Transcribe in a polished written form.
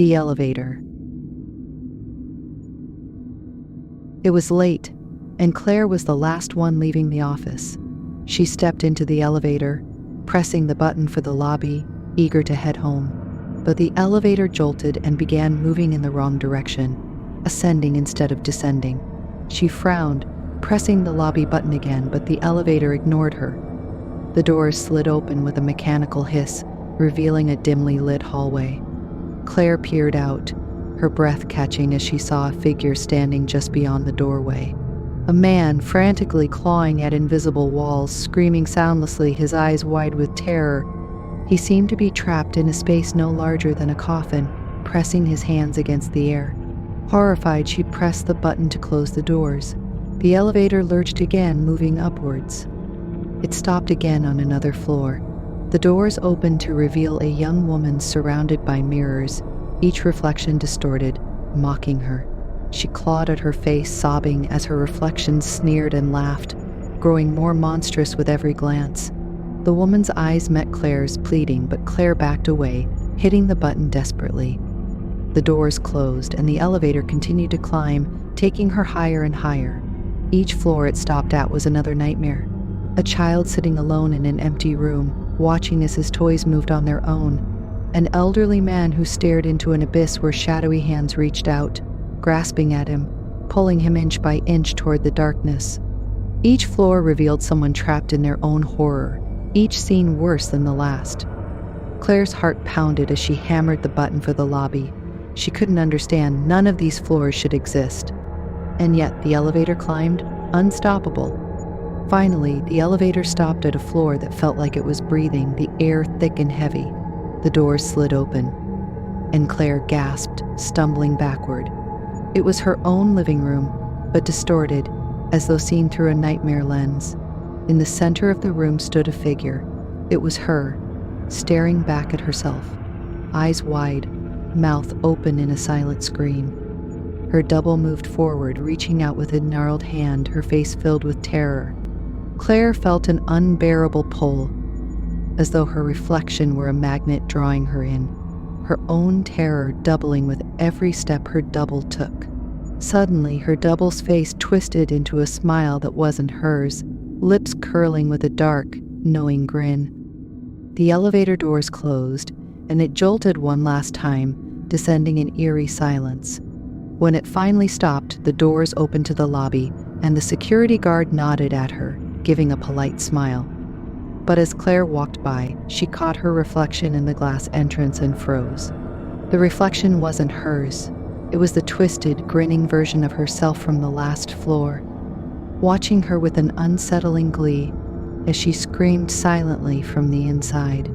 The elevator. It was late, and Claire was the last one leaving the office. She stepped into the elevator, pressing the button for the lobby, eager to head home. But the elevator jolted and began moving in the wrong direction, ascending instead of descending. She frowned, pressing the lobby button again, but the elevator ignored her. The doors slid open with a mechanical hiss, revealing a dimly lit hallway. Claire peered out, her breath catching as she saw a figure standing just beyond the doorway. A man frantically clawing at invisible walls, screaming soundlessly, his eyes wide with terror. He seemed to be trapped in a space no larger than a coffin, pressing his hands against the air. Horrified, she pressed the button to close the doors. The elevator lurched again, moving upwards. It stopped again on another floor. The doors opened to reveal a young woman surrounded by mirrors, each reflection distorted, mocking her. She clawed at her face, sobbing as her reflections sneered and laughed, growing more monstrous with every glance. The woman's eyes met Claire's, pleading, but Claire backed away, hitting the button desperately. The doors closed, and the elevator continued to climb, taking her higher and higher. Each floor it stopped at was another nightmare. A child sitting alone in an empty room, watching as his toys moved on their own. An elderly man who stared into an abyss where shadowy hands reached out, grasping at him, pulling him inch by inch toward the darkness. Each floor revealed someone trapped in their own horror, each scene worse than the last. Claire's heart pounded as she hammered the button for the lobby. She couldn't understand none of these floors should exist. And yet the elevator climbed, unstoppable. Finally, the elevator stopped at a floor that felt like it was breathing, the air thick and heavy. The doors slid open, and Claire gasped, stumbling backward. It was her own living room, but distorted, as though seen through a nightmare lens. In the center of the room stood a figure. It was her, staring back at herself, eyes wide, mouth open in a silent scream. Her double moved forward, reaching out with a gnarled hand, her face filled with terror. Claire felt an unbearable pull, as though her reflection were a magnet drawing her in, her own terror doubling with every step her double took. Suddenly, her double's face twisted into a smile that wasn't hers, lips curling with a dark, knowing grin. The elevator doors closed, and it jolted one last time, descending in eerie silence. When it finally stopped, the doors opened to the lobby, and the security guard nodded at her, giving a polite smile. But as Claire walked by, she caught her reflection in the glass entrance and froze. The reflection wasn't hers. It was the twisted, grinning version of herself from the last floor, watching her with an unsettling glee as she screamed silently from the inside.